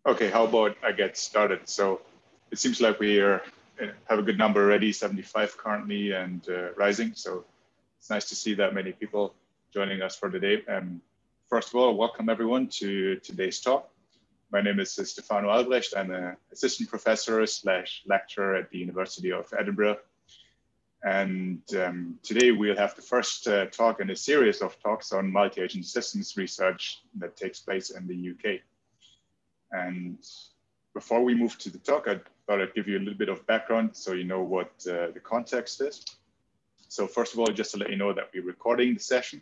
Okay, how about I get started? So it seems like we have a good number already, 75 currently and rising. So it's nice to see that many people joining us for today. First of all, welcome everyone to today's talk. My name is Stefano Albrecht. I'm an assistant professor / lecturer at the University of Edinburgh. And today we'll have the first talk in a series of talks on multi-agent systems research that takes place in the UK. And before we move to the talk, I thought I'd give you a little bit of background so you know what the context is. So first of all, just to let you know that we're recording the session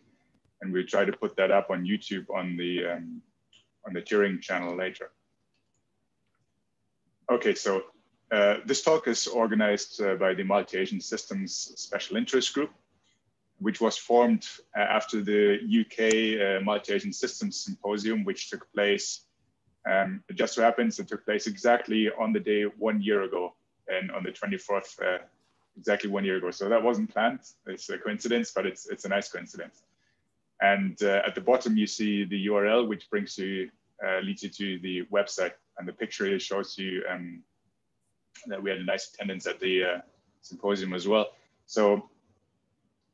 and we'll try to put that up on YouTube on the Turing channel later. Okay, so this talk is organized by the Multi-Agent Systems Special Interest Group, which was formed after the UK Multi-Agent Systems Symposium, which took place, it just so happens it took place exactly on the day 1 year ago, and on the 24th, exactly 1 year ago. So that wasn't planned, it's a coincidence, but it's a nice coincidence. And at the bottom, you see the URL, which brings you, leads you to the website. And the picture here shows you that we had a nice attendance at the symposium as well. So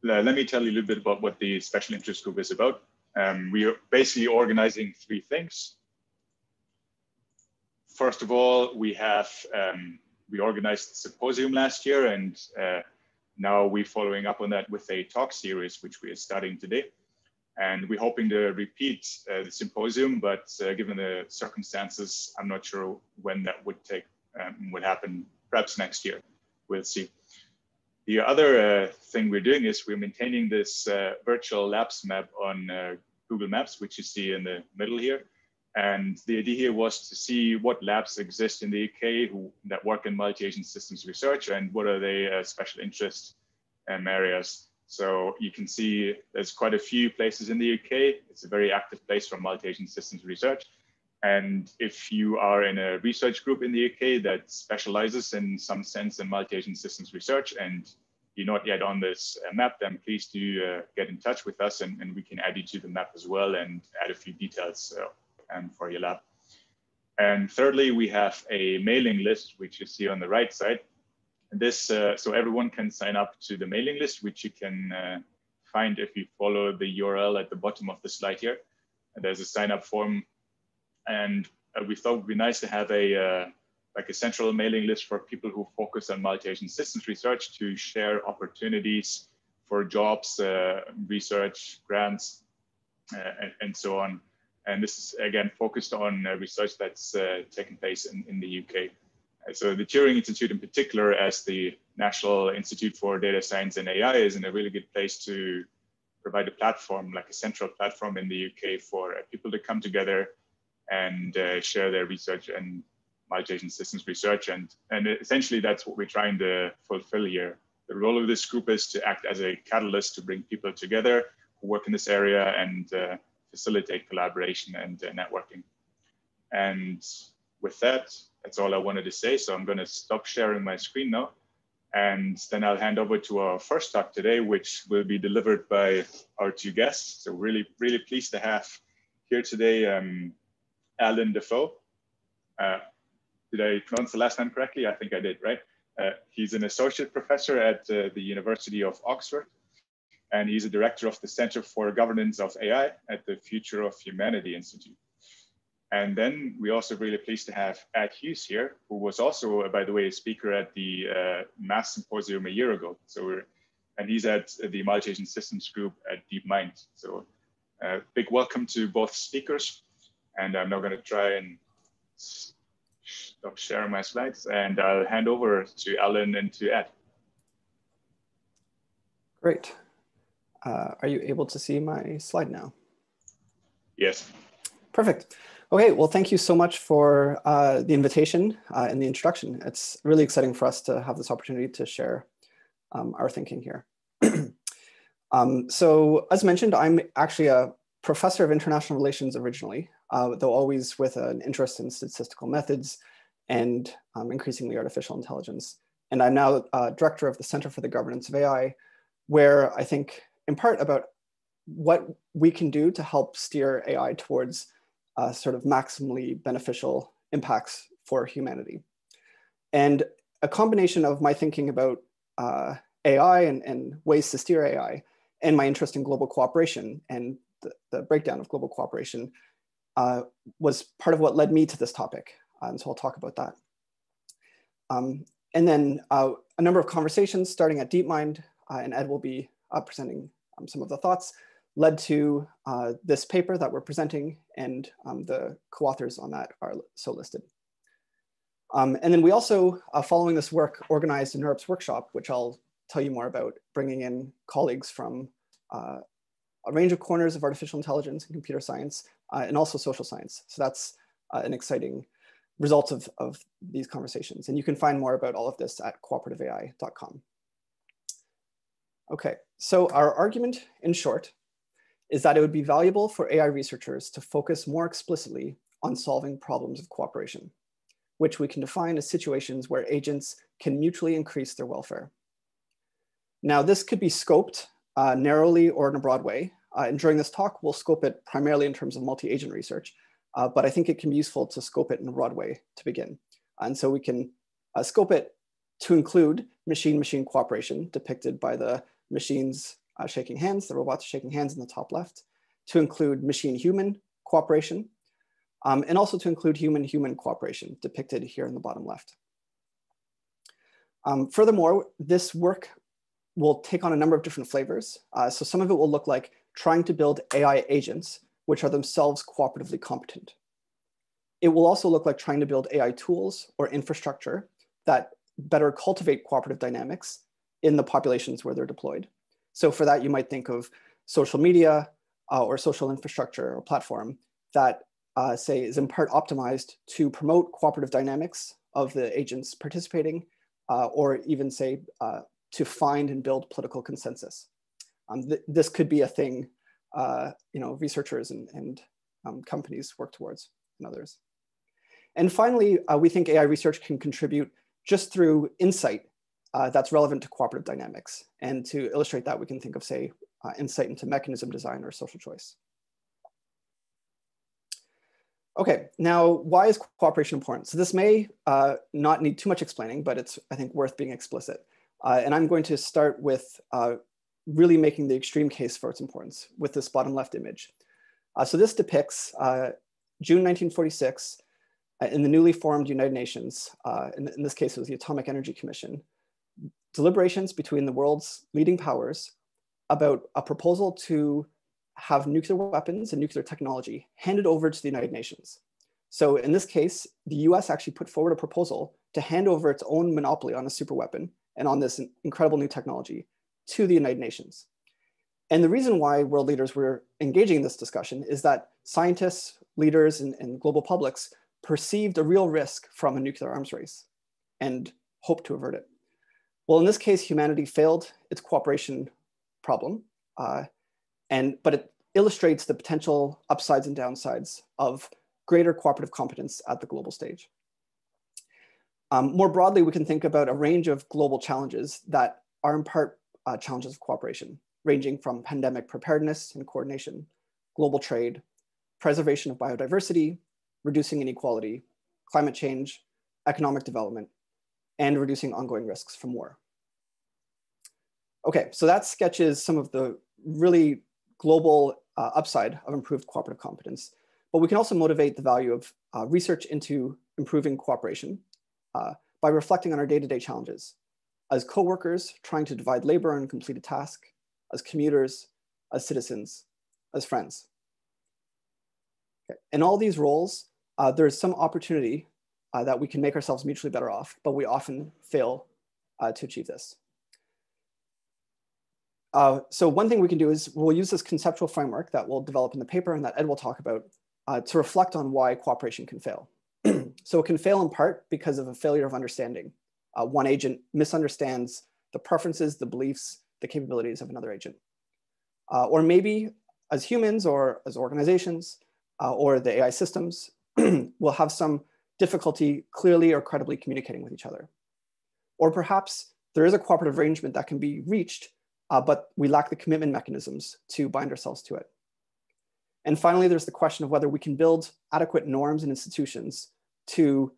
let me tell you a little bit about what the Special Interest Group is about. We are basically organizing three things. First of all, we organized the symposium last year, and now we're following up on that with a talk series, which we are starting today. And we're hoping to repeat the symposium, but given the circumstances, I'm not sure when that would happen, perhaps next year, we'll see. The other thing we're doing is we're maintaining this virtual labs map on Google Maps, which you see in the middle here. And the idea here was to see what labs exist in the UK that work in multi-agent systems research and what are the special interest areas. So you can see there's quite a few places in the UK. It's a very active place for multi-agent systems research. And if you are in a research group in the UK that specializes in some sense in multi-agent systems research and you're not yet on this map, then please do get in touch with us and we can add you to the map as well and add a few details for your lab. And thirdly, we have a mailing list, which you see on the right side. And this, so everyone can sign up to the mailing list, which you can find if you follow the URL at the bottom of the slide here. And there's a sign up form. And we thought it would be nice to have like a central mailing list for people who focus on multi-agent systems research to share opportunities for jobs, research, grants, and so on. And this is, again, focused on research that's taken place in the UK. So the Turing Institute in particular, as the National Institute for Data Science and AI, is in a really good place to provide a platform, like a central platform in the UK for people to come together and share their research and multi-agent systems research. And essentially, that's what we're trying to fulfill here. The role of this group is to act as a catalyst to bring people together who work in this area and facilitate collaboration and networking. And with that, that's all I wanted to say. So I'm going to stop sharing my screen now. And then I'll hand over to our first talk today, which will be delivered by our two guests. So really, really pleased to have here today Allan Dafoe. Did I pronounce the last name correctly? I think I did, right? He's an associate professor at the University of Oxford. And he's a director of the Center for Governance of AI at the Future of Humanity Institute. And then we're also really pleased to have Hughes here, who was also, by the way, a speaker at the Mass Symposium a year ago. And he's at the Multi-Agent Systems Group at DeepMind. So big welcome to both speakers. And I'm now going to try and stop sharing my slides. And I'll hand over to Allan and to Ed. Great. Are you able to see my slide now? Yes. Perfect. Okay, well, thank you so much for the invitation and the introduction. It's really exciting for us to have this opportunity to share our thinking here. So as mentioned, I'm actually a professor of international relations originally, though always with an interest in statistical methods and increasingly artificial intelligence. And I'm now director of the Center for the Governance of AI, where I think in part about what we can do to help steer AI towards sort of maximally beneficial impacts for humanity. And a combination of my thinking about AI and ways to steer AI and my interest in global cooperation and the breakdown of global cooperation was part of what led me to this topic. And so I'll talk about that. And then a number of conversations starting at DeepMind, and Ed will be presenting some of the thoughts, led to this paper that we're presenting, and the co-authors on that are so listed. And then we also, following this work, organized a NeurIPS workshop, which I'll tell you more about, bringing in colleagues from a range of corners of artificial intelligence and computer science, and also social science. So that's an exciting result of these conversations. And you can find more about all of this at cooperativeai.com. Okay, so our argument, in short, is that it would be valuable for AI researchers to focus more explicitly on solving problems of cooperation, which we can define as situations where agents can mutually increase their welfare. Now, this could be scoped narrowly or in a broad way. And during this talk, we'll scope it primarily in terms of multi-agent research, but I think it can be useful to scope it in a broad way to begin. And so we can scope it to include machine-machine cooperation, depicted by the machines shaking hands, the robots shaking hands in the top left, to include machine-human cooperation, and also to include human-human cooperation, depicted here in the bottom left. Furthermore, this work will take on a number of different flavors. So some of it will look like trying to build AI agents, which are themselves cooperatively competent. It will also look like trying to build AI tools or infrastructure that better cultivate cooperative dynamics in the populations where they're deployed. So for that, you might think of social media or social infrastructure or platform that say is in part optimized to promote cooperative dynamics of the agents participating, or even say to find and build political consensus. This could be a thing researchers and companies work towards, and others. And finally, we think AI research can contribute just through insight that's relevant to cooperative dynamics. And to illustrate that, we can think of, say, insight into mechanism design or social choice. Okay, now why is cooperation important? So this may not need too much explaining, but it's, I think, worth being explicit. And I'm going to start with really making the extreme case for its importance with this bottom left image. So this depicts June 1946 in the newly formed United Nations, in this case it was the Atomic Energy Commission, deliberations between the world's leading powers about a proposal to have nuclear weapons and nuclear technology handed over to the United Nations. So in this case, the US actually put forward a proposal to hand over its own monopoly on a superweapon and on this incredible new technology to the United Nations. And the reason why world leaders were engaging in this discussion is that scientists, leaders, and global publics perceived a real risk from a nuclear arms race and hoped to avert it. Well, in this case, humanity failed its cooperation problem, but it illustrates the potential upsides and downsides of greater cooperative competence at the global stage. More broadly, we can think about a range of global challenges that are in part challenges of cooperation, ranging from pandemic preparedness and coordination, global trade, preservation of biodiversity, reducing inequality, climate change, economic development, and reducing ongoing risks from war. Okay, so that sketches some of the really global upside of improved cooperative competence, but we can also motivate the value of research into improving cooperation by reflecting on our day-to-day challenges as co-workers trying to divide labor and complete a task, as commuters, as citizens, as friends. Okay. In all these roles, there's some opportunity that we can make ourselves mutually better off, but we often fail to achieve this. So one thing we can do is we'll use this conceptual framework that we'll develop in the paper and that Ed will talk about to reflect on why cooperation can fail. So it can fail in part because of a failure of understanding. One agent misunderstands the preferences, the beliefs, the capabilities of another agent. Or maybe as humans or as organizations or the AI systems will have some difficulty clearly or credibly communicating with each other. Or perhaps there is a cooperative arrangement that can be reached, but we lack the commitment mechanisms to bind ourselves to it. And finally, there's the question of whether we can build adequate norms and institutions to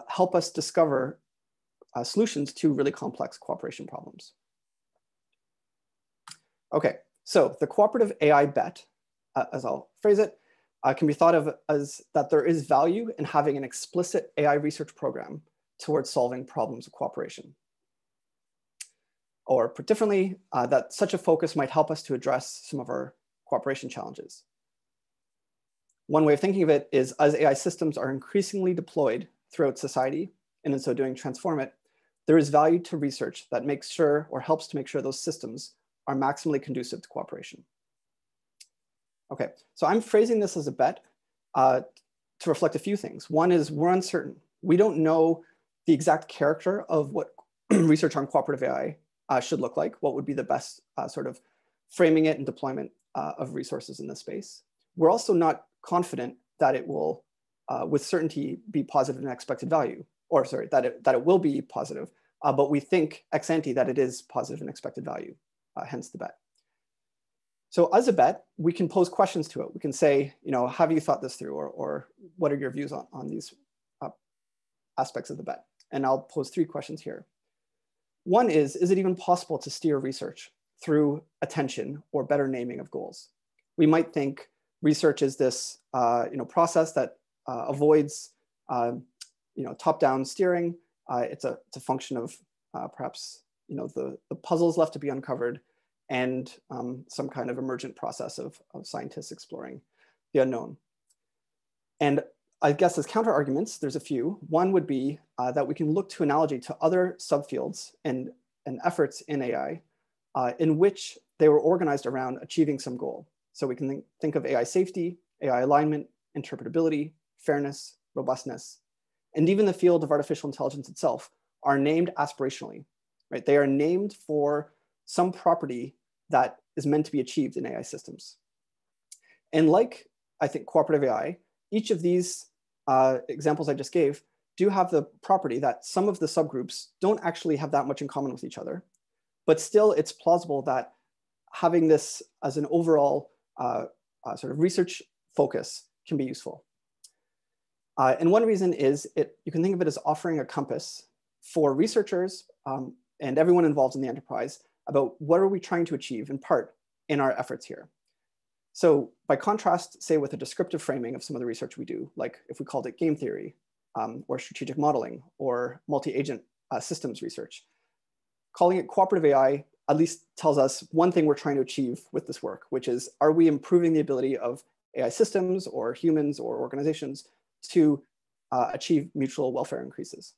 help us discover solutions to really complex cooperation problems. Okay, so the cooperative AI bet, as I'll phrase it, can be thought of as that there is value in having an explicit AI research program towards solving problems of cooperation. Or put differently, that such a focus might help us to address some of our cooperation challenges. One way of thinking of it is as AI systems are increasingly deployed throughout society, and in so doing transform it, there is value to research that makes sure or helps to make sure those systems are maximally conducive to cooperation. Okay, so I'm phrasing this as a bet to reflect a few things. One is we're uncertain. We don't know the exact character of what research on cooperative AI should look like, what would be the best sort of framing it and deployment of resources in this space. We're also not confident that it will, with certainty, be positive and expected value, or sorry, that it will be positive, but we think ex ante that it is positive and expected value, hence the bet. So as a bet, we can pose questions to it. We can say, have you thought this through, or what are your views on these aspects of the bet? And I'll pose 3 questions here. One is it even possible to steer research through attention or better naming of goals? We might think research is this process that avoids top-down steering. It's a function of perhaps the puzzles left to be uncovered and some kind of emergent process of scientists exploring the unknown. And I guess as counter arguments, there's a few. One would be that we can look to analogy to other subfields and efforts in AI in which they were organized around achieving some goal. So we can think of AI safety, AI alignment, interpretability, fairness, robustness, and even the field of artificial intelligence itself are named aspirationally, right? They are named for some property that is meant to be achieved in AI systems. And like, I think, cooperative AI, each of these examples I just gave do have the property that some of the subgroups don't actually have that much in common with each other, but still it's plausible that having this as an overall sort of research focus can be useful. And one reason is you can think of it as offering a compass for researchers and everyone involved in the enterprise about what are we trying to achieve in part in our efforts here. So by contrast, say with a descriptive framing of some of the research we do, like if we called it game theory or strategic modeling or multi-agent systems research, calling it cooperative AI at least tells us one thing we're trying to achieve with this work, which is, are we improving the ability of AI systems or humans or organizations to achieve mutual welfare increases?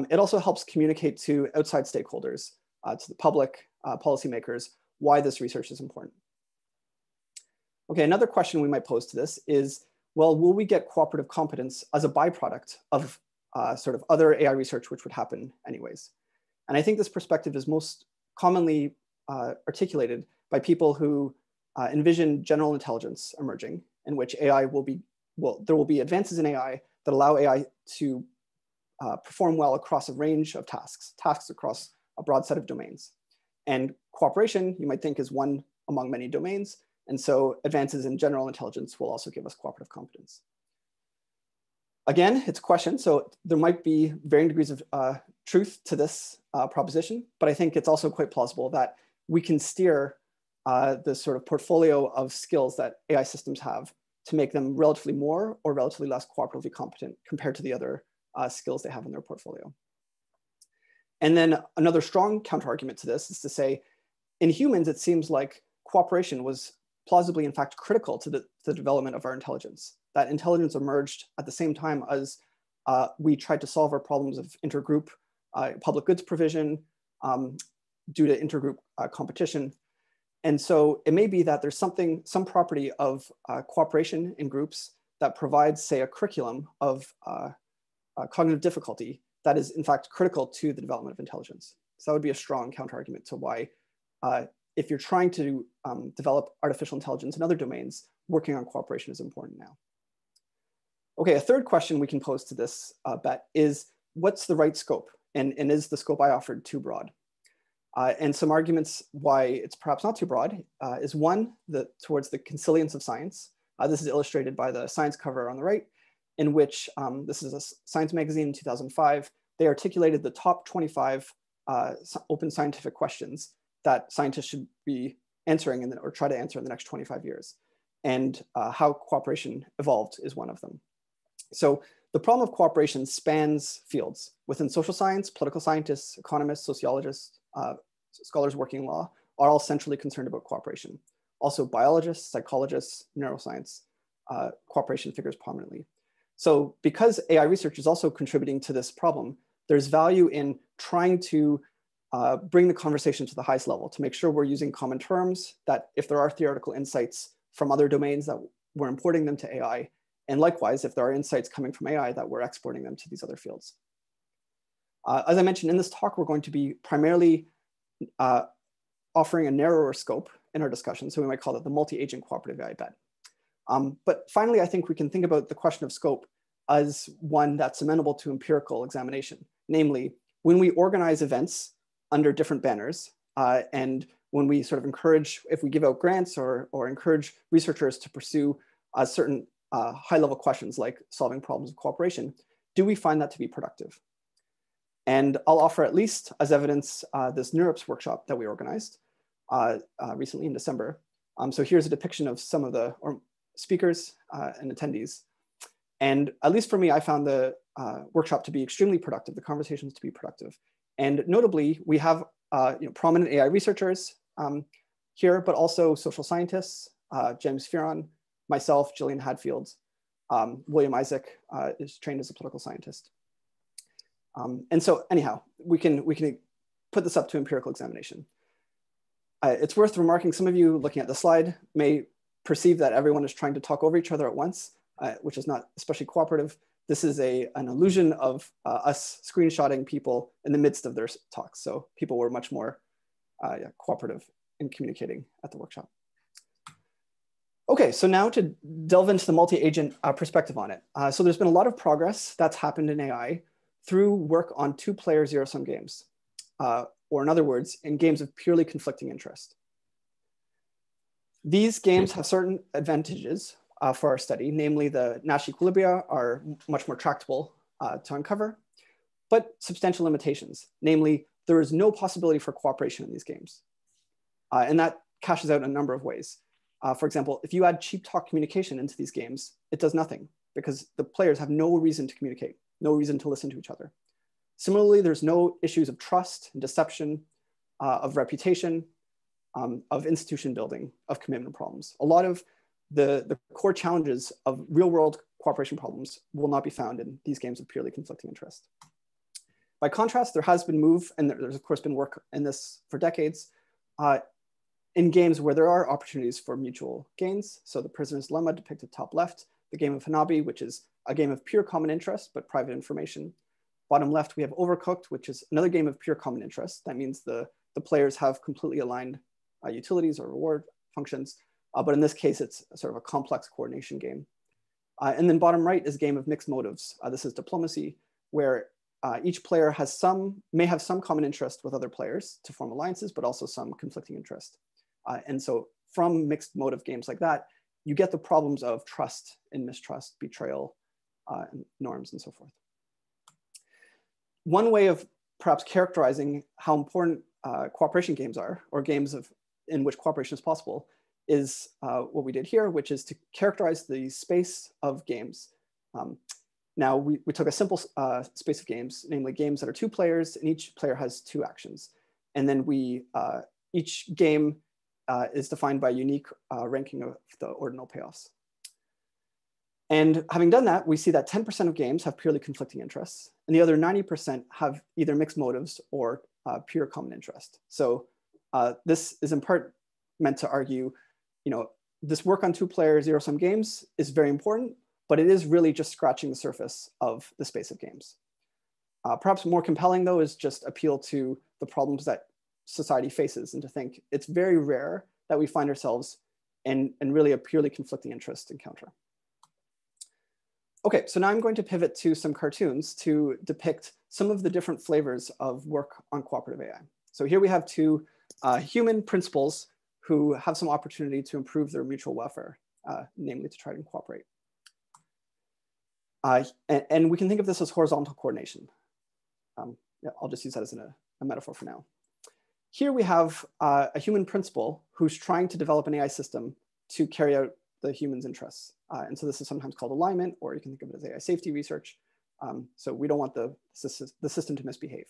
It also helps communicate to outside stakeholders, to the public, policymakers, why this research is important. Okay, another question we might pose to this is, well, will we get cooperative competence as a byproduct of sort of other AI research which would happen anyways? And I think this perspective is most commonly articulated by people who envision general intelligence emerging, in which AI there will be advances in AI that allow AI to perform well across a range of tasks across a broad set of domains. And cooperation, you might think, is one among many domains. And so advances in general intelligence will also give us cooperative competence. Again, it's a question, so there might be varying degrees of truth to this proposition, but I think it's also quite plausible that we can steer the sort of portfolio of skills that AI systems have to make them relatively more or relatively less cooperatively competent compared to the other skills they have in their portfolio. And then another strong counterargument to this is to say, in humans, it seems like cooperation was plausibly, in fact, critical to the development of our intelligence. That intelligence emerged at the same time as we tried to solve our problems of intergroup public goods provision due to intergroup competition. And so it may be that there's some property of cooperation in groups that provides, say, a curriculum of cognitive difficulty that is, in fact, critical to the development of intelligence. So that would be a strong counterargument to why, if you're trying to develop artificial intelligence in other domains, working on cooperation is important now. Okay, a third question we can pose to this bet is, what's the right scope? And is the scope I offered too broad? And some arguments why it's perhaps not too broad is one, towards the consilience of science. This is illustrated by the science cover on the right. in which this is a science magazine in 2005. They articulated the top 25 open scientific questions that scientists should be answering or try to answer in the next 25 years. And how cooperation evolved is one of them. So the problem of cooperation spans fields. Within social science, political scientists, economists, sociologists, scholars working in law are all centrally concerned about cooperation. Also biologists, psychologists, neuroscience, cooperation figures prominently. So because AI research is also contributing to this problem, there's value in trying to bring the conversation to the highest level to make sure we're using common terms, that if there are theoretical insights from other domains that we're importing them to AI, and likewise, if there are insights coming from AI that we're exporting them to these other fields. As I mentioned in this talk, we're going to be primarily offering a narrower scope in our discussion. So we might call it the multi-agent cooperative AI bet. But finally, I think we can think about the question of scope as one that's amenable to empirical examination. Namely, when we organize events under different banners, and when we sort of encourage, if we give out grants or encourage researchers to pursue certain high-level questions like solving problems of cooperation, do we find that to be productive? And I'll offer at least as evidence this NeurIPS workshop that we organized recently in December. So here's a depiction of some of the speakers and attendees. And at least for me, I found the workshop to be extremely productive, the conversations to be productive. And notably, we have prominent AI researchers here, but also social scientists, James Fearon, myself, Gillian Hadfield, William Isaac is trained as a political scientist. And so anyhow, we can put this up to empirical examination. It's worth remarking, some of you looking at the slide may perceive that everyone is trying to talk over each other at once, which is not especially cooperative. This is an illusion of us screenshotting people in the midst of their talks. So people were much more cooperative in communicating at the workshop. Okay, so now to delve into the multi-agent perspective on it. So there's been a lot of progress that's happened in AI through work on two-player zero-sum games, or in other words, in games of purely conflicting interest. These games have certain advantages for our study, namely the Nash equilibria are much more tractable to uncover, but substantial limitations, namely there is no possibility for cooperation in these games. And that cashes out in a number of ways. For example, if you add cheap talk communication into these games, it does nothing because the players have no reason to communicate, no reason to listen to each other. Similarly, there's no issues of trust and deception, of reputation, of institution building, of commitment problems. A lot of the core challenges of real world cooperation problems will not be found in these games of purely conflicting interest. By contrast, there has been and there's of course been work in this for decades, in games where there are opportunities for mutual gains. So the Prisoner's Dilemma depicted top left, the game of Hanabi, which is a game of pure common interest, but private information. Bottom left, we have Overcooked, which is another game of pure common interest. That means the players have completely aligned utilities or reward functions. But in this case, it's sort of a complex coordination game. And then bottom right is a game of mixed motives. This is Diplomacy, where each player may have some common interest with other players to form alliances, but also some conflicting interest. And so from mixed motive games like that, you get the problems of trust and mistrust, betrayal, and norms, and so forth. One way of perhaps characterizing how important cooperation games are, or games in which cooperation is possible, is what we did here, which is to characterize the space of games. Now, we took a simple space of games, namely games that are two players, and each player has two actions. And then each game is defined by a unique ranking of the ordinal payoffs. And having done that, we see that 10% of games have purely conflicting interests, and the other 90% have either mixed motives or pure common interest. So this is in part meant to argue, this work on two-player zero-sum games is very important, but it is really just scratching the surface of the space of games. Perhaps more compelling, though, is just appeal to the problems that society faces and to think it's very rare that we find ourselves in really a purely conflicting interest encounter. Okay, so now I'm going to pivot to some cartoons to depict some of the different flavors of work on cooperative AI. So here we have two human principals who have some opportunity to improve their mutual welfare, namely to try to cooperate. And we can think of this as horizontal coordination. Yeah, I'll just use that as a metaphor for now. Here we have a human principal who's trying to develop an AI system to carry out the human's interests. And so this is sometimes called alignment, or you can think of it as AI safety research. So we don't want the system to misbehave.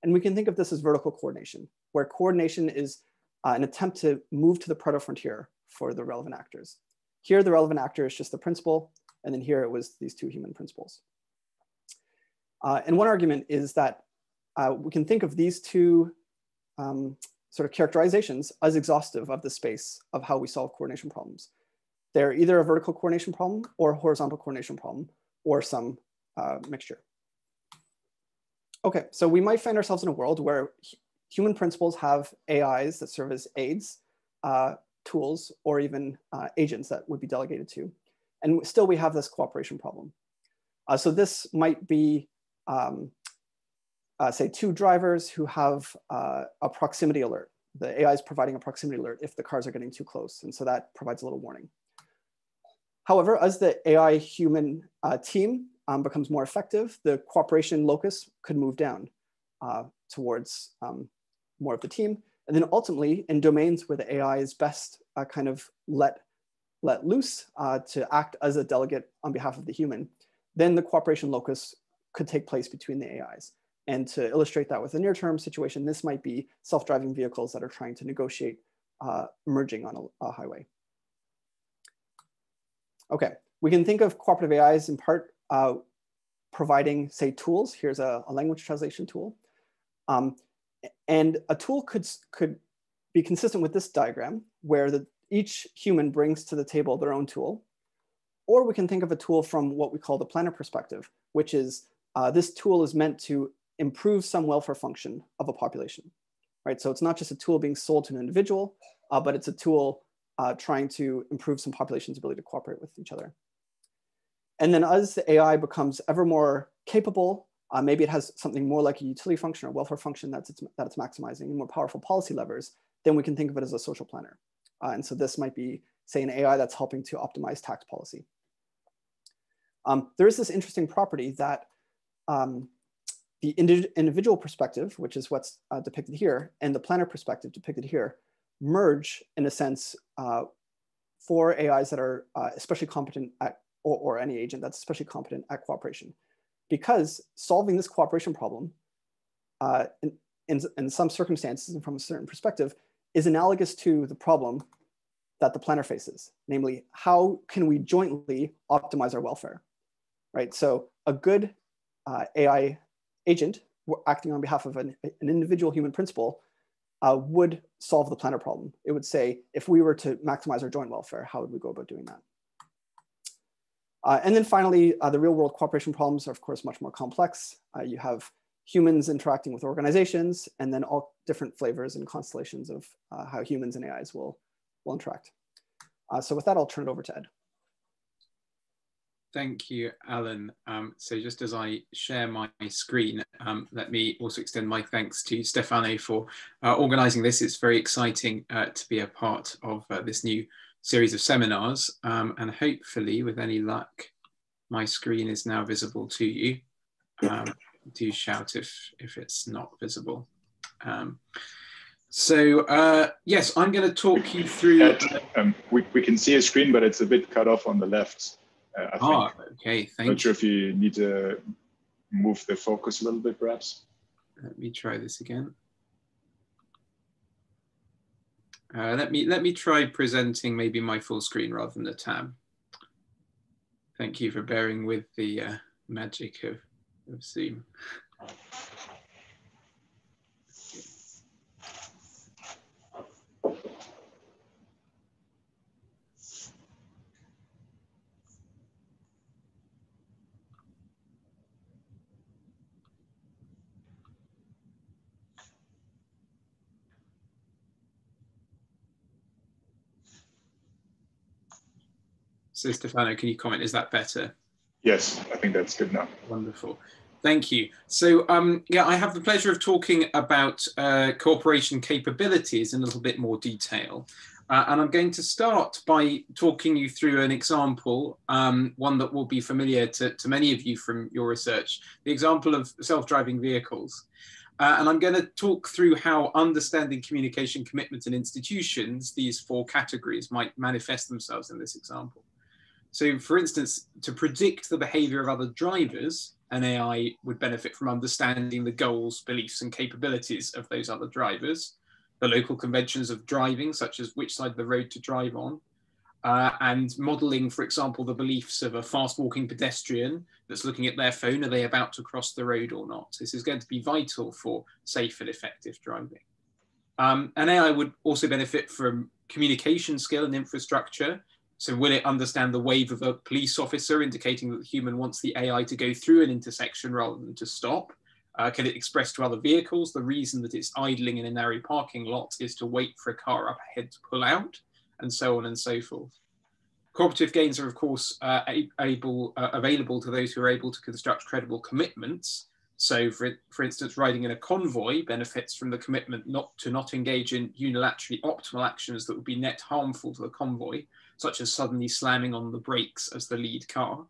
And we can think of this as vertical coordination, where coordination is an attempt to move to the proto frontier for the relevant actors. Here, the relevant actor is just the principal, and then here it was these two human principals. And one argument is that we can think of these two sort of characterizations as exhaustive of the space of how we solve coordination problems. They're either a vertical coordination problem or a horizontal coordination problem, or some mixture. Okay, so we might find ourselves in a world where human principals have AIs that serve as aids, tools, or even agents that would be delegated to. And still we have this cooperation problem. So this might be, say, two drivers who have a proximity alert. The AI is providing a proximity alert if the cars are getting too close. And so that provides a little warning. However, as the AI human team becomes more effective, the cooperation locus could move down towards more of the team. And then ultimately, in domains where the AI is best kind of let loose to act as a delegate on behalf of the human, then the cooperation locus could take place between the AIs. And to illustrate that with a near-term situation, this might be self-driving vehicles that are trying to negotiate merging on a highway. Okay, we can think of cooperative AIs in part providing, say, tools. Here's a language translation tool. And a tool could be consistent with this diagram, where each human brings to the table their own tool. Or we can think of a tool from what we call the planner perspective, which is this tool is meant to improve some welfare function of a population, right? So it's not just a tool being sold to an individual, but it's a tool trying to improve some population's ability to cooperate with each other. And then as the AI becomes ever more capable, maybe it has something more like a utility function or welfare function that it's maximizing, and more powerful policy levers, then we can think of it as a social planner. And so this might be, say, an AI that's helping to optimize tax policy. There is this interesting property that the individual perspective, which is what's depicted here, and the planner perspective depicted here, merge in a sense for AIs that are especially competent at, or any agent that's especially competent at cooperation. Because solving this cooperation problem in some circumstances and from a certain perspective is analogous to the problem that the planner faces, namely, how can we jointly optimize our welfare, right? So a good AI agent acting on behalf of an individual human principal would solve the planner problem. It would say, if we were to maximize our joint welfare, how would we go about doing that? And then finally, the real world cooperation problems are, of course, much more complex. You have humans interacting with organizations, and then all different flavors and constellations of how humans and AIs will interact. So with that, I'll turn it over to Ed. Thank you, Alan. So just as I share my screen, let me also extend my thanks to Stefano for organizing this. It's very exciting to be a part of this new series of seminars, and hopefully, with any luck, my screen is now visible to you. Do shout if it's not visible. Yes, I'm going to talk you through. We can see a screen, but it's a bit cut off on the left. I think. Okay, thank you. Not sure if you need to move the focus a little bit, perhaps. Let me try this again. Let me try presenting maybe my full screen rather than the tab. Thank you for bearing with the magic of Zoom. So Stefano, can you comment, is that better? Yes, I think that's good now. Wonderful. Thank you. So yeah, I have the pleasure of talking about cooperation capabilities in a little bit more detail. And I'm going to start by talking you through an example, one that will be familiar to many of you from your research, the example of self-driving vehicles. And I'm going to talk through how understanding communication, commitment, and institutions, these 4 categories, might manifest themselves in this example. So, for instance, to predict the behavior of other drivers, an AI would benefit from understanding the goals, beliefs, and capabilities of those other drivers, the local conventions of driving, such as which side of the road to drive on, and modeling, for example, the beliefs of a fast walking pedestrian that's looking at their phone. Are they about to cross the road or not? This is going to be vital for safe and effective driving. An AI would also benefit from communication skill and infrastructure. So will it understand the wave of a police officer indicating that the human wants the AI to go through an intersection rather than to stop? Can it express to other vehicles the reason that it's idling in a narrow parking lot is to wait for a car up ahead to pull out, and so on and so forth. Cooperative gains are, of course, available to those who are able to construct credible commitments. So, for instance, riding in a convoy benefits from the commitment not to engage in unilaterally optimal actions that would be net harmful to the convoy, such as suddenly slamming on the brakes as the lead car.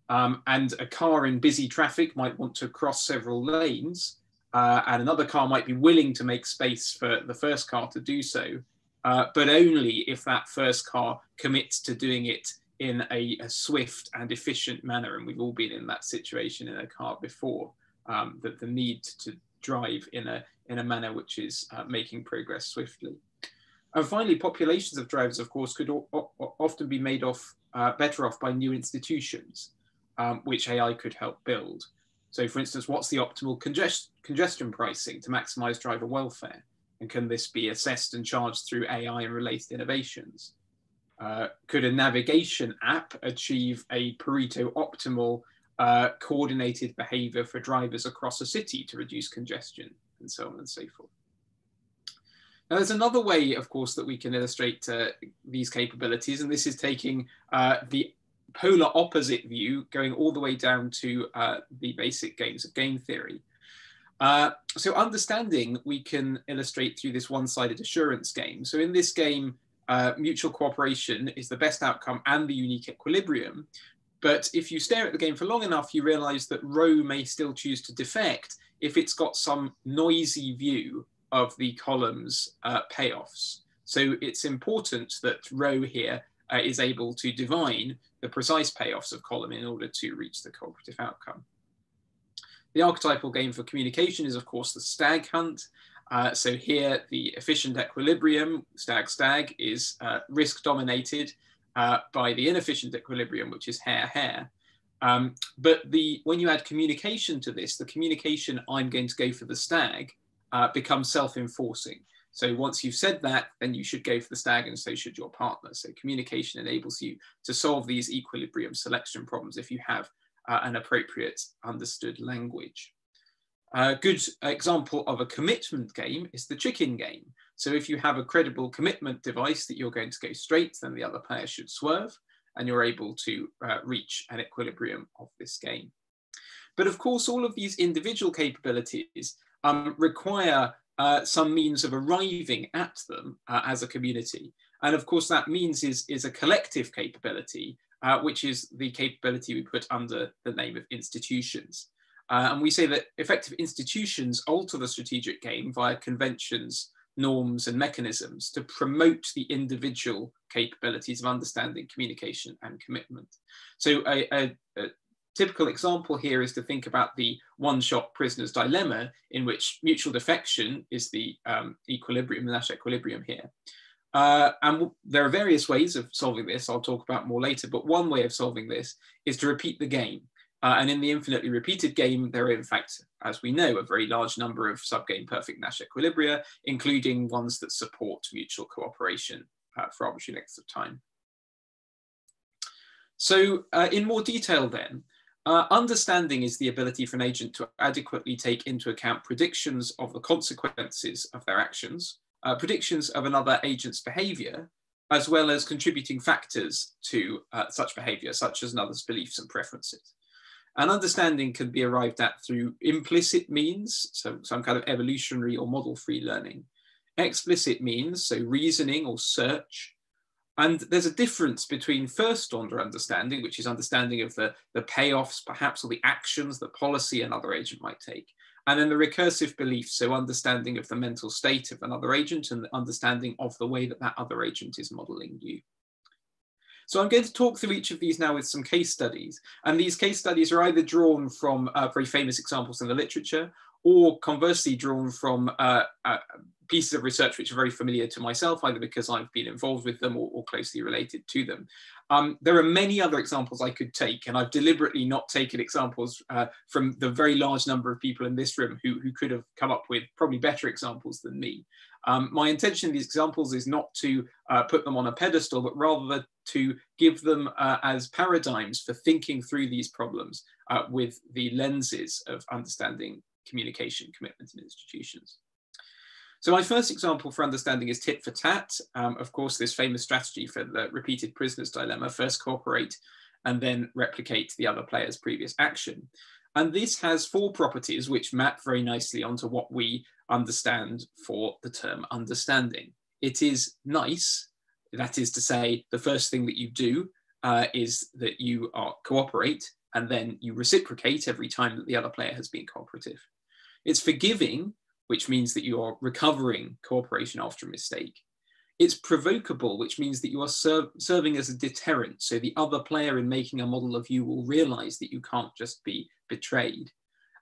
And a car in busy traffic might want to cross several lanes, and another car might be willing to make space for the first car to do so, but only if that first car commits to doing it in a swift and efficient manner. And we've all been in that situation in a car before, that the need to drive in a manner which is making progress swiftly. And finally, populations of drivers, of course, could often be made better off by new institutions, which AI could help build. So, for instance, what's the optimal congestion pricing to maximize driver welfare? And can this be assessed and charged through AI and related innovations? Could a navigation app achieve a Pareto optimal coordinated behavior for drivers across a city to reduce congestion, and so on and so forth? Now, there's another way, of course, that we can illustrate these capabilities, and this is taking the polar opposite view, going all the way down to the basic games of game theory. So understanding we can illustrate through this one-sided assurance game. So in this game, mutual cooperation is the best outcome and the unique equilibrium. But if you stare at the game for long enough, you realize that row may still choose to defect if it's got some noisy view of the column's payoffs. So it's important that row here is able to divine the precise payoffs of column in order to reach the cooperative outcome. The archetypal game for communication is, of course, the stag hunt. So here, the efficient equilibrium, stag-stag, is risk-dominated by the inefficient equilibrium, which is hare-hare. But when you add communication to this, the communication, I'm going to go for the stag, becomes self-enforcing. So once you've said that, then you should go for the stag, and so should your partner. So communication enables you to solve these equilibrium selection problems if you have an appropriate understood language. A good example of a commitment game is the chicken game. So if you have a credible commitment device that you're going to go straight, then the other player should swerve, and you're able to reach an equilibrium of this game. But of course, all of these individual capabilities require some means of arriving at them as a community. And of course, that means is a collective capability, which is the capability we put under the name of institutions. And we say that effective institutions alter the strategic game via conventions, norms, and mechanisms to promote the individual capabilities of understanding, communication, and commitment. So a typical example here is to think about the one-shot prisoner's dilemma, in which mutual defection is the equilibrium, the Nash equilibrium here. And there are various ways of solving this, I'll talk about more later, but one way of solving this is to repeat the game. And in the infinitely repeated game, there are, in fact, as we know, a very large number of subgame perfect Nash equilibria, including ones that support mutual cooperation for arbitrary lengths of time. So in more detail then, understanding is the ability for an agent to adequately take into account predictions of the consequences of their actions, predictions of another agent's behavior, as well as contributing factors to such behavior, such as another's beliefs and preferences. And understanding can be arrived at through implicit means, so some kind of evolutionary or model-free learning. Explicit means, so reasoning or search. And there's a difference between first order understanding, which is understanding of the payoffs, perhaps, or the actions that policy another agent might take. And then the recursive belief, so understanding of the mental state of another agent and the understanding of the way that that other agent is modeling you. So I'm going to talk through each of these now with some case studies. And these case studies are either drawn from very famous examples in the literature, or conversely drawn from pieces of research which are very familiar to myself, either because I've been involved with them or closely related to them. There are many other examples I could take, and I've deliberately not taken examples from the very large number of people in this room who could have come up with probably better examples than me. My intention in these examples is not to put them on a pedestal, but rather to give them as paradigms for thinking through these problems with the lenses of understanding communication, commitment in institutions. So my first example for understanding is tit for tat. Of course, this famous strategy for the repeated prisoner's dilemma: first cooperate and then replicate the other player's previous action. And this has 4 properties which map very nicely onto what we understand for the term understanding. It is nice, that is to say, the first thing that you do is that you cooperate, and then you reciprocate every time that the other player has been cooperative. It's forgiving, which means that you are recovering cooperation after a mistake. It's provocable, which means that you are serving as a deterrent. So the other player, in making a model of you, will realize that you can't just be betrayed.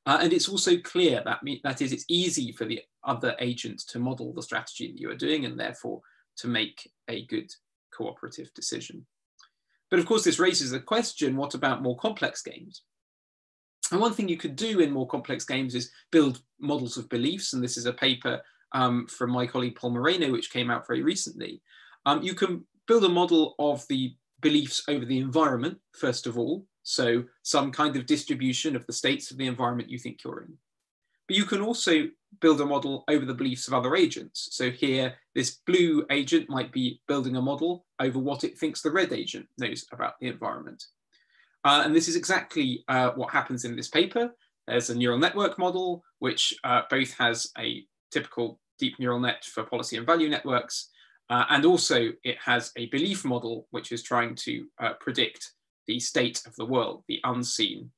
And it's also clear, that is, it's easy for the other agent to model the strategy that you are doing, and therefore to make a good cooperative decision. But of course, this raises the question, what about more complex games? And one thing you could do in more complex games is build models of beliefs. And this is a paper from my colleague Paul Moreno, which came out very recently. You can build a model of the beliefs over the environment, first of all. So some kind of distribution of the states of the environment you think you're in. But you can also build a model over the beliefs of other agents. So here, this blue agent might be building a model over what it thinks the red agent knows about the environment. And this is exactly what happens in this paper. There's a neural network model, which both has a typical deep neural net for policy and value networks. And also it has a belief model, which is trying to predict the state of the world, the unseen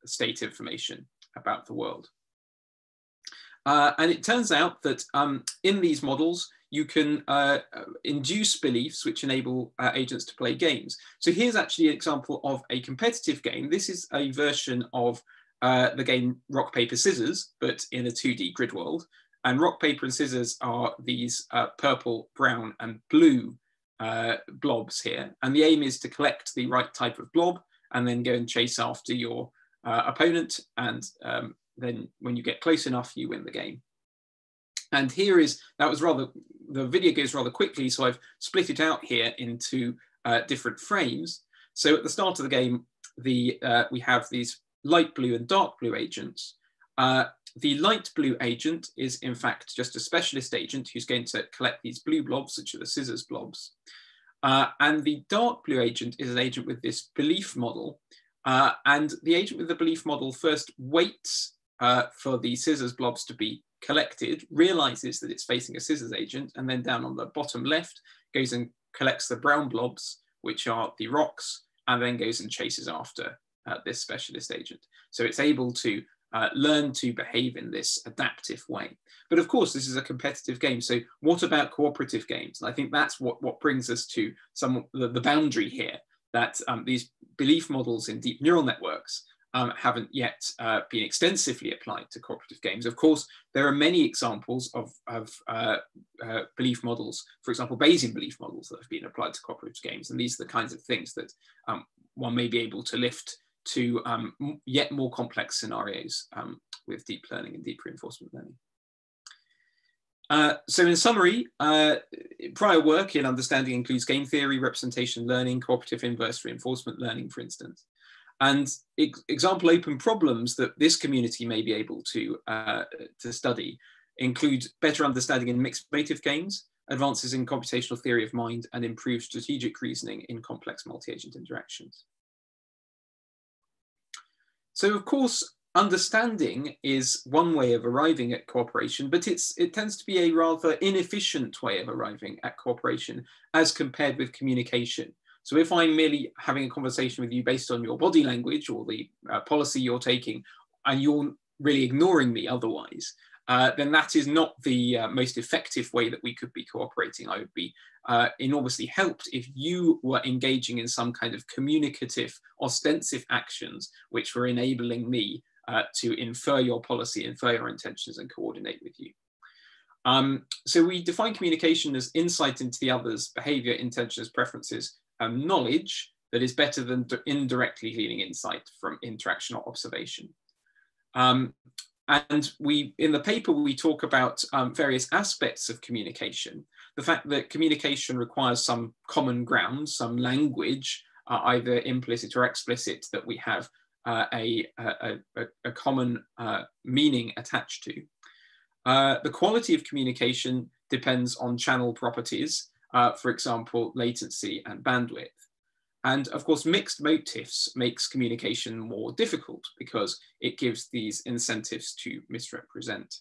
state information about the world. And it turns out that in these models, you can induce beliefs which enable agents to play games. So here's actually an example of a competitive game. This is a version of the game Rock, Paper, Scissors, but in a 2D grid world. And rock, paper, and scissors are these purple, brown, and blue blobs here. And the aim is to collect the right type of blob and then go and chase after your opponent. And then when you get close enough, you win the game. And here is, the video goes rather quickly, so I've split it out here into different frames. So at the start of the game, we have these light blue and dark blue agents. The light blue agent is in fact just a specialist agent who's going to collect these blue blobs, which are the scissors blobs. And the dark blue agent is an agent with this belief model. And the agent with the belief model first waits for the scissors blobs to be collected, realizes that it's facing a scissors agent, and then down on the bottom left goes and collects the brown blobs, which are the rocks, and then goes and chases after this specialist agent. So it's able to learn to behave in this adaptive way. But of course, this is a competitive game. So what about cooperative games? And I think that's what brings us to the boundary here, that these belief models in deep neural networks haven't yet been extensively applied to cooperative games. Of course, there are many examples of belief models, for example, Bayesian belief models that have been applied to cooperative games. And these are the kinds of things that one may be able to lift to yet more complex scenarios with deep learning and deep reinforcement learning. So in summary, prior work in understanding includes game theory, representation learning, cooperative inverse reinforcement learning, for instance. And example open problems that this community may be able to study include better understanding in mixed motive games, advances in computational theory of mind, and improved strategic reasoning in complex multi-agent interactions. So of course, understanding is one way of arriving at cooperation, but it tends to be a rather inefficient way of arriving at cooperation as compared with communication. So if I'm merely having a conversation with you based on your body language or the policy you're taking, and you're really ignoring me otherwise, then that is not the most effective way that we could be cooperating. I would be enormously helped if you were engaging in some kind of communicative, ostensive actions which were enabling me to infer your policy, infer your intentions, and coordinate with you. So we define communication as insight into the other's behavior, intentions, preferences, and knowledge that is better than indirectly gleaning insight from interaction or observation. And in the paper, we talk about various aspects of communication. The fact that communication requires some common ground, some language, either implicit or explicit, that we have a common meaning attached to. The quality of communication depends on channel properties, for example, latency and bandwidth. And of course, mixed motives makes communication more difficult because it gives these incentives to misrepresent.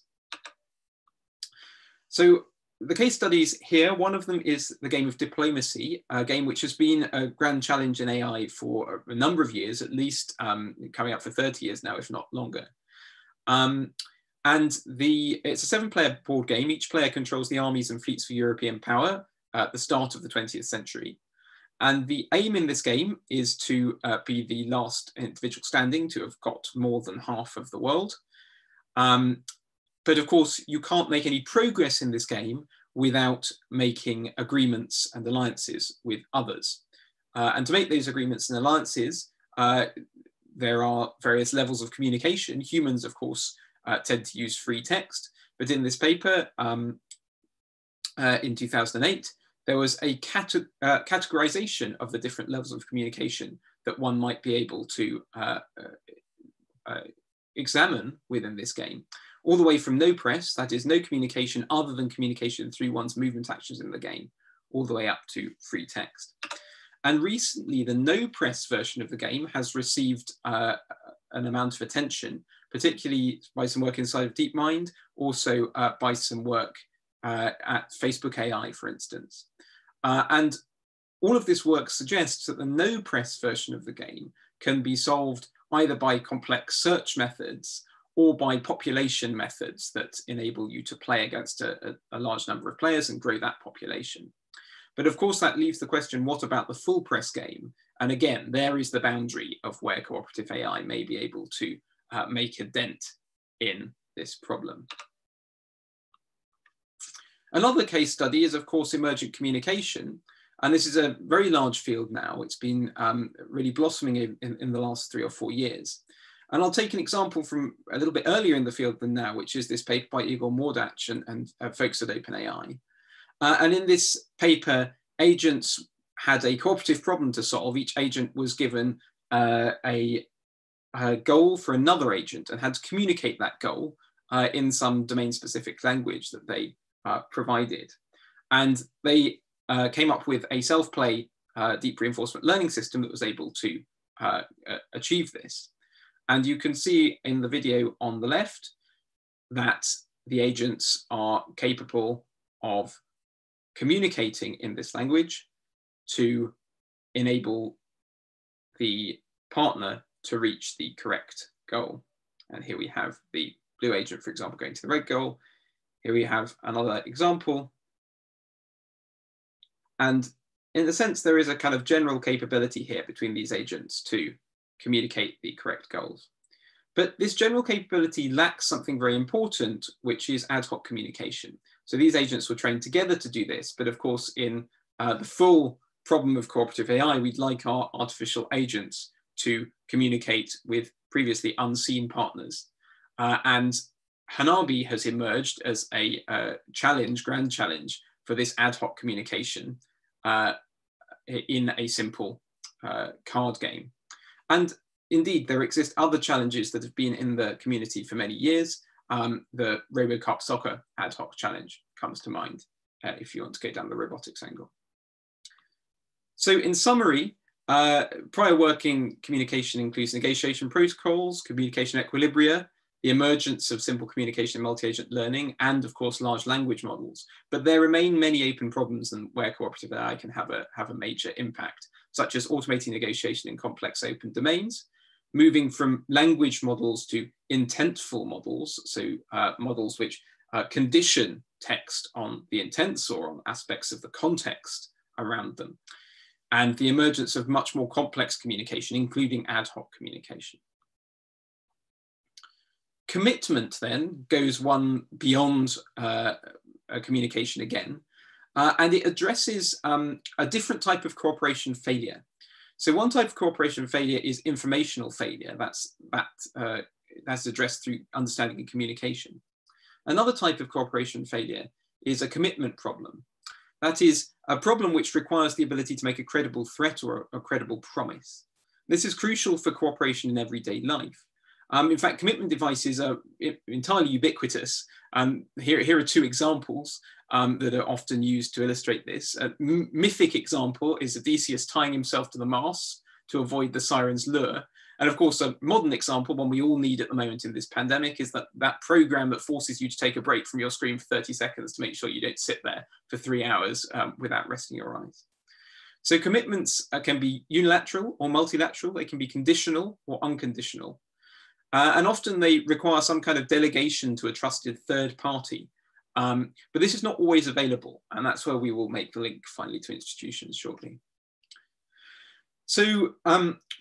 So the case studies here, one of them is the game of diplomacy, a game which has been a grand challenge in AI for a number of years, at least coming up for 30 years now, if not longer. And it's a 7-player board game. Each player controls the armies and fleets for European power at the start of the 20th century. And the aim in this game is to be the last individual standing, to have got more than half of the world. But of course, you can't make any progress in this game without making agreements and alliances with others. And to make those agreements and alliances, there are various levels of communication. Humans, of course, tend to use free text. But in this paper, in 2008, there was a categorization of the different levels of communication that one might be able to examine within this game, all the way from no press, that is no communication other than communication through one's movement actions in the game, all the way up to free text. And recently, the no press version of the game has received an amount of attention, particularly by some work inside of DeepMind, also by some work at Facebook AI, for instance. And all of this work suggests that the no press version of the game can be solved either by complex search methods or by population methods that enable you to play against a large number of players and grow that population. But of course, that leaves the question, what about the full press game? And again, there is the boundary of where cooperative AI may be able to make a dent in this problem. Another case study is, of course, emergent communication. And this is a very large field now. It's been really blossoming in the last 3 or 4 years. And I'll take an example from a little bit earlier in the field than now, which is this paper by Igor Mordach and folks at OpenAI. And in this paper, agents had a cooperative problem to solve. Each agent was given a goal for another agent and had to communicate that goal in some domain-specific language that they provided. And they came up with a self-play deep reinforcement learning system that was able to achieve this. And you can see in the video on the left that the agents are capable of communicating in this language to enable the partner to reach the correct goal. And here we have the blue agent, for example, going to the red goal. Here we have another example. And in a sense, there is a kind of general capability here between these agents to communicate the correct goals. But this general capability lacks something very important, which is ad hoc communication. So these agents were trained together to do this. But of course, in the full problem of cooperative AI, we'd like our artificial agents to communicate with previously unseen partners. And Hanabi has emerged as a grand challenge for this ad hoc communication in a simple card game. And indeed, there exist other challenges that have been in the community for many years. The RoboCup soccer ad hoc challenge comes to mind if you want to go down the robotics angle. So in summary, Prior work in communication includes negotiation protocols, communication equilibria, the emergence of simple communication and multi-agent learning, and of course, large language models. But there remain many open problems and where cooperative AI can have a major impact, such as automating negotiation in complex open domains, moving from language models to intentful models, so models which condition text on the intents or on aspects of the context around them, and the emergence of much more complex communication, including ad hoc communication. Commitment then goes one beyond communication again, and it addresses a different type of cooperation failure. So one type of cooperation failure is informational failure. That's addressed through understanding and communication. Another type of cooperation failure is a commitment problem. That is a problem which requires the ability to make a credible threat or a credible promise. This is crucial for cooperation in everyday life. In fact, commitment devices are entirely ubiquitous. Here are two examples that are often used to illustrate this. A mythic example is Odysseus tying himself to the mast to avoid the siren's lure. And of course, a modern example, one we all need at the moment in this pandemic, is that program that forces you to take a break from your screen for 30 seconds to make sure you don't sit there for 3 hours without resting your eyes. So commitments can be unilateral or multilateral. They can be conditional or unconditional. And often they require some kind of delegation to a trusted third party. But this is not always available. And that's where we will make the link finally to institutions shortly. So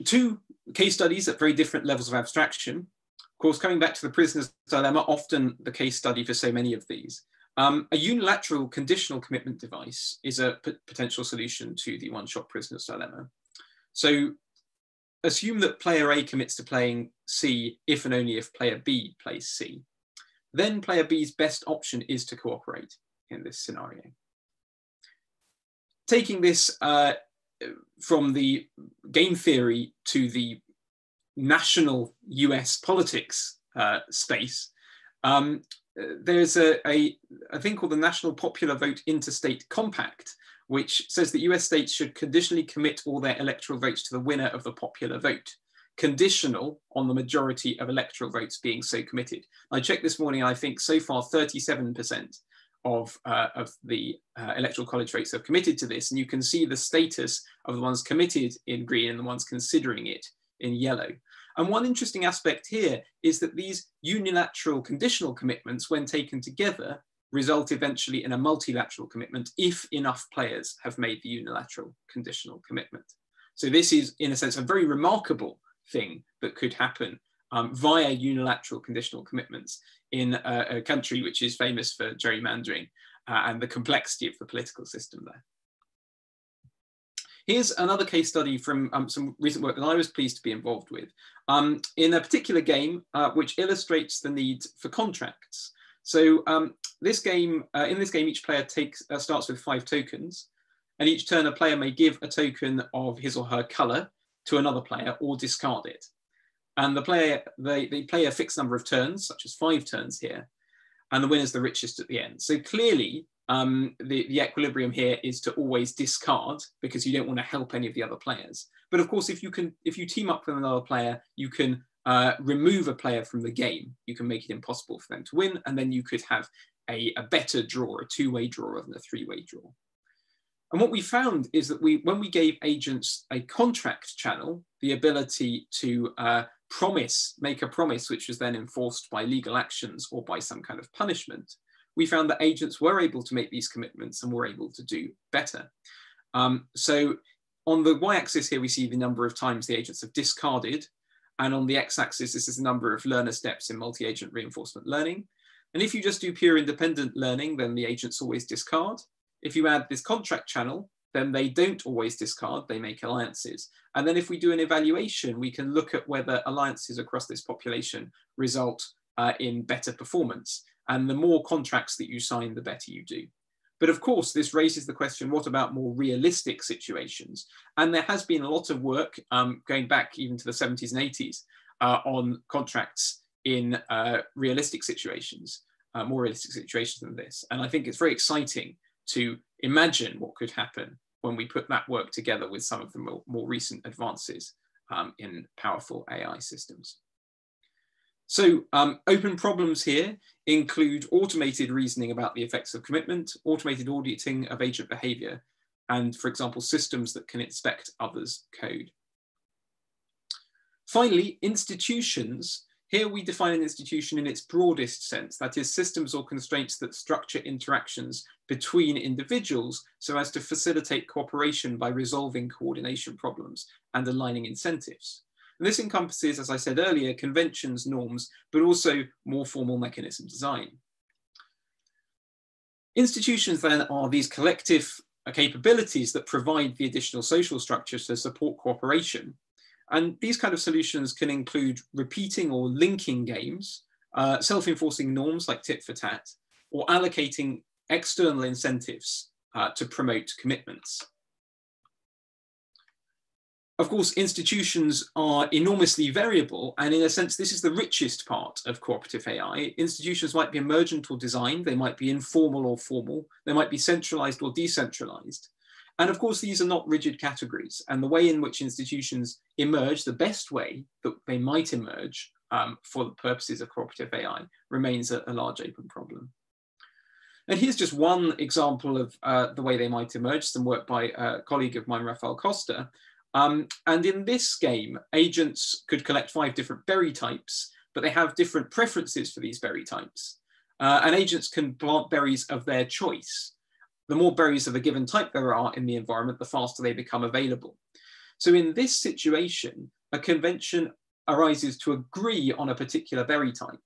two case studies at very different levels of abstraction. Of course, coming back to the prisoner's dilemma, often the case study for so many of these. A unilateral conditional commitment device is a potential solution to the one-shot prisoner's dilemma. So assume that player A commits to playing C if and only if player B plays C. Then player B's best option is to cooperate in this scenario. Taking this from the game theory to the national US politics space, there's a thing called the National Popular Vote Interstate Compact, which says that US states should conditionally commit all their electoral votes to the winner of the popular vote, conditional on the majority of electoral votes being so committed. I checked this morning, I think so far 37% of the electoral college votes have committed to this, and you can see the status of the ones committed in green and the ones considering it in yellow. And one interesting aspect here is that these unilateral conditional commitments, when taken together, result eventually in a multilateral commitment if enough players have made the unilateral conditional commitment. So this is, in a sense, a very remarkable thing that could happen via unilateral conditional commitments in a country which is famous for gerrymandering and the complexity of the political system there. Here's another case study from some recent work that I was pleased to be involved with in a particular game which illustrates the need for contracts. So in this game, each player starts with 5 tokens, and each turn a player may give a token of his or her color to another player or discard it. And the player, they play a fixed number of turns, such as 5 turns here, and the winner's the richest at the end. So clearly, the equilibrium here is to always discard because you don't want to help any of the other players. But of course, if you team up with another player, you can remove a player from the game. You can make it impossible for them to win, and then you could have a better draw, a 2-way draw rather than a 3-way draw. And what we found is that when we gave agents a contract channel, the ability to make a promise, which was then enforced by legal actions or by some kind of punishment, we found that agents were able to make these commitments and were able to do better. So on the y-axis here, we see the number of times the agents have discarded. And on the x-axis, this is the number of learner steps in multi-agent reinforcement learning. And if you just do pure independent learning, then the agents always discard. If you add this contract channel, then they don't always discard, they make alliances. And then if we do an evaluation, we can look at whether alliances across this population result in better performance. And the more contracts that you sign, the better you do. But of course, this raises the question, what about more realistic situations? And there has been a lot of work going back even to the 70s and 80s on contracts in realistic situations, more realistic situations than this. And I think it's very exciting to imagine what could happen when we put that work together with some of the more recent advances in powerful AI systems. So open problems here include automated reasoning about the effects of commitment, automated auditing of agent behavior, and, for example, systems that can inspect others' code. Finally, institutions. Here we define an institution in its broadest sense, that is, systems or constraints that structure interactions between individuals so as to facilitate cooperation by resolving coordination problems and aligning incentives. And this encompasses, as I said earlier, conventions, norms, but also more formal mechanism design. Institutions then are these collective capabilities that provide the additional social structures to support cooperation. And these kind of solutions can include repeating or linking games, self-enforcing norms like tit for tat, or allocating external incentives to promote commitments. Of course, institutions are enormously variable, and in a sense, this is the richest part of cooperative AI. Institutions might be emergent or designed, they might be informal or formal, they might be centralized or decentralized. And of course, these are not rigid categories, and the way in which institutions emerge, the best way that they might emerge for the purposes of cooperative AI remains a large open problem. And here's just one example of the way they might emerge, some work by a colleague of mine, Rafael Costa. And in this game, agents could collect 5 different berry types, but they have different preferences for these berry types. And agents can plant berries of their choice. The more berries of a given type there are in the environment, the faster they become available. So in this situation, a convention arises to agree on a particular berry type.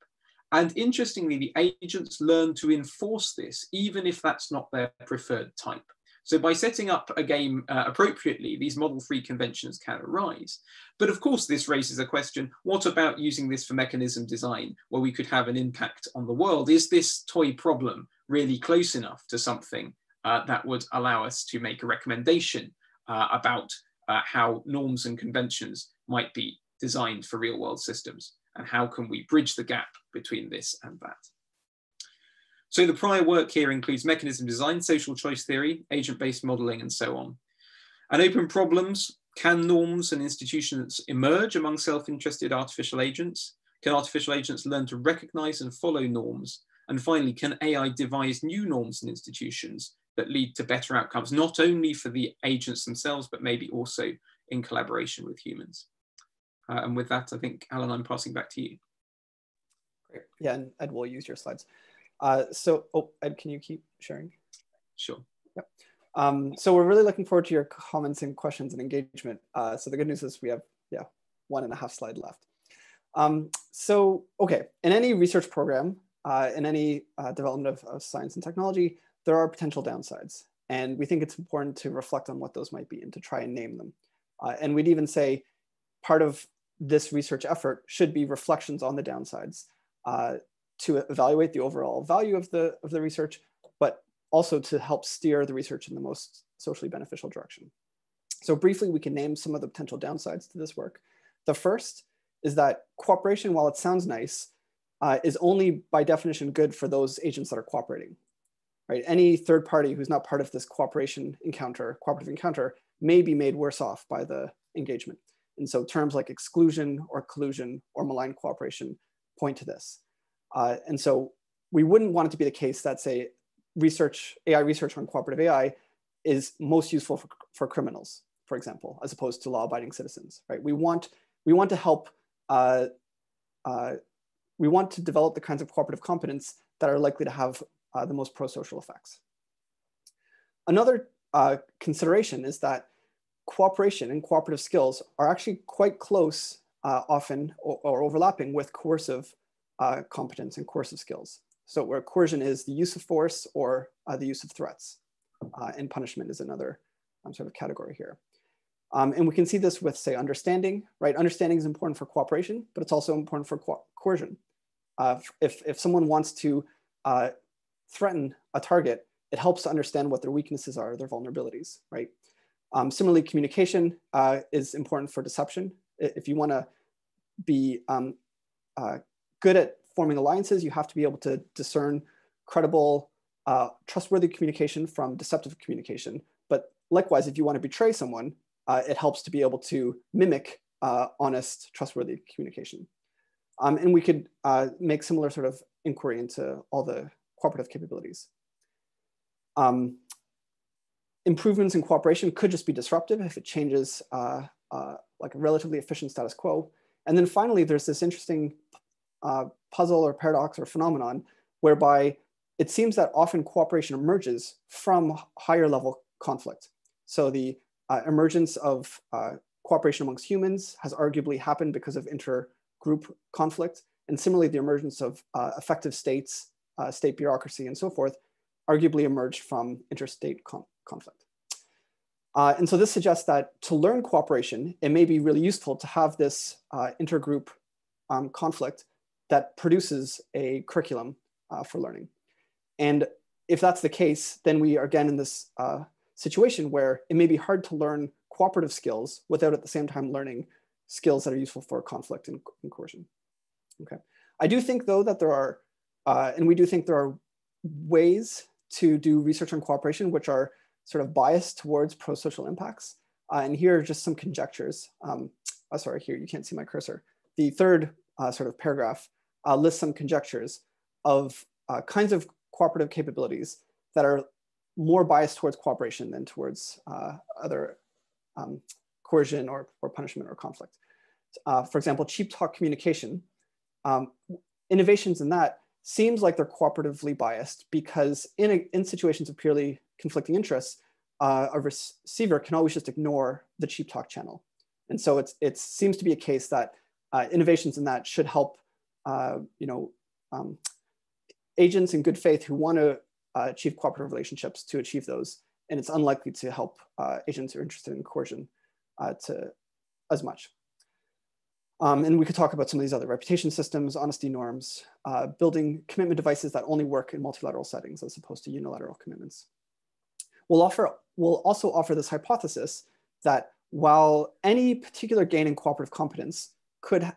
And interestingly, the agents learn to enforce this, even if that's not their preferred type. So by setting up a game appropriately, these model-free conventions can arise. But of course, this raises a question, what about using this for mechanism design, where we could have an impact on the world? Is this toy problem really close enough to something that would allow us to make a recommendation about how norms and conventions might be designed for real world systems, and how can we bridge the gap between this and that? So the prior work here includes mechanism design, social choice theory, agent-based modeling, and so on. And open problems: can norms and institutions emerge among self-interested artificial agents? Can artificial agents learn to recognize and follow norms? And finally, can AI devise new norms and institutions that lead to better outcomes, not only for the agents themselves, but maybe also in collaboration with humans? And with that, I think, Allan, I'm passing back to you. Great. Yeah, and Ed will use your slides. Ed, can you keep sharing? Sure. Yep. So we're really looking forward to your comments and questions and engagement. So the good news is we have, 1.5 slides left. Okay, in any research program, in any development of science and technology, there are potential downsides. And we think it's important to reflect on what those might be and to try and name them. And we'd even say part of this research effort should be reflections on the downsides to evaluate the overall value of the research, but also to help steer the research in the most socially beneficial direction. So briefly, we can name some of the potential downsides to this work. The first is that cooperation, while it sounds nice, is only by definition good for those agents that are cooperating. Right? Any third party who's not part of this cooperative encounter may be made worse off by the engagement. And so terms like exclusion or collusion or malign cooperation point to this. And so we wouldn't want it to be the case that, say, AI research on cooperative AI is most useful for criminals, for example, as opposed to law-abiding citizens. Right? We want to help. We want to develop the kinds of cooperative competence that are likely to have the most pro-social effects. Another consideration is that cooperation and cooperative skills are actually quite close, often, or overlapping with coercive competence and coercive skills. So where coercion is the use of force or the use of threats, and punishment is another sort of category here. And we can see this with, say, understanding, right? Understanding is important for cooperation, but it's also important for coercion. If someone wants to threaten a target, it helps to understand what their weaknesses are, their vulnerabilities, right? Similarly, communication is important for deception. If you want to be good at forming alliances, you have to be able to discern credible, trustworthy communication from deceptive communication. But likewise, if you want to betray someone, it helps to be able to mimic honest, trustworthy communication. And we could make similar sort of inquiry into all the cooperative capabilities. Improvements in cooperation could just be disruptive if it changes like a relatively efficient status quo. And then finally, there's this interesting puzzle or paradox or phenomenon whereby it seems that often cooperation emerges from higher level conflict. So the emergence of cooperation amongst humans has arguably happened because of intergroup conflict. And similarly, the emergence of effective states, state bureaucracy, and so forth, arguably emerged from interstate conflict. And so this suggests that to learn cooperation, it may be really useful to have this intergroup conflict that produces a curriculum for learning. And if that's the case, then we are again in this situation where it may be hard to learn cooperative skills without at the same time learning skills that are useful for conflict and coercion. Okay. I do think though that there are, and we do think there are ways to do research on cooperation which are sort of biased towards pro-social impacts. And here are just some conjectures. Oh, sorry, here, you can't see my cursor. The third sort of paragraph lists some conjectures of kinds of cooperative capabilities that are more biased towards cooperation than towards other coercion or punishment or conflict. For example, cheap talk communication. Innovations in that seems like they're cooperatively biased because in situations of purely conflicting interests, a receiver can always just ignore the cheap talk channel. And so it seems to be a case that innovations in that should help agents in good faith who want to achieve cooperative relationships to achieve those. And it's unlikely to help agents who are interested in coercion as much. And we could talk about some of these other reputation systems, honesty norms, building commitment devices that only work in multilateral settings as opposed to unilateral commitments. We'll also offer this hypothesis that while any particular gain in cooperative competence could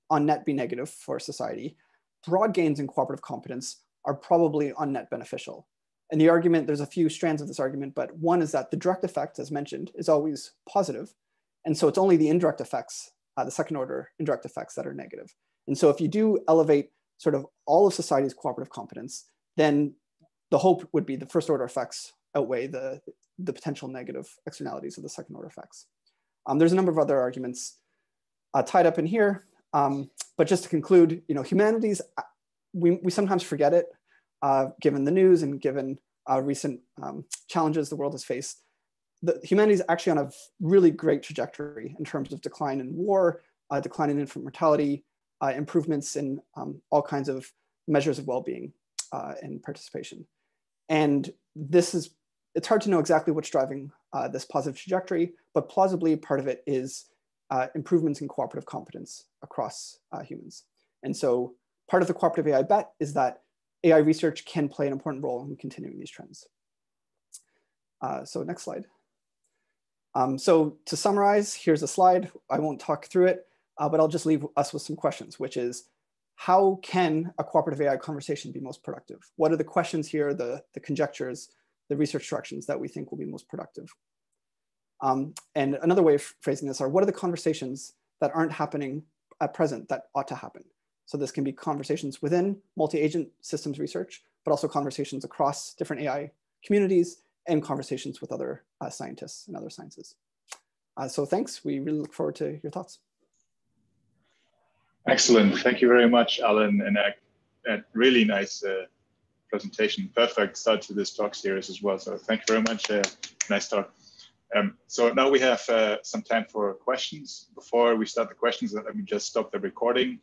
on net be negative for society, broad gains in cooperative competence are probably on net beneficial. And the argument, there's a few strands of this argument, but one is that the direct effect, as mentioned, is always positive. And so it's only the indirect effects, the second order indirect effects that are negative. And so if you do elevate sort of all of society's cooperative competence, then the hope would be the first order effects outweigh the potential negative externalities of the second order effects. There's a number of other arguments tied up in here, but just to conclude, humanities, we sometimes forget it, given the news and given recent challenges the world has faced. The humanities is actually on a really great trajectory in terms of decline in war, decline in infant mortality, improvements in all kinds of measures of well-being and participation. And it's hard to know exactly what's driving this positive trajectory, but plausibly part of it is improvements in cooperative competence across humans. And so part of the cooperative AI bet is that AI research can play an important role in continuing these trends. So next slide. So to summarize, here's a slide. I won't talk through it, but I'll just leave us with some questions, which is, how can a cooperative AI conversation be most productive? What are the questions here, the conjectures, the research directions that we think will be most productive? And another way of phrasing this are, what are the conversations that aren't happening at present that ought to happen? So this can be conversations within multi-agent systems research, but also conversations across different AI communities and conversations with other scientists and other sciences. So thanks, we really look forward to your thoughts. Excellent, thank you very much, Allan, and a really nice presentation. Perfect start to this talk series as well. So thank you very much, nice talk. So now we have some time for questions. Before we start the questions, let me just stop the recording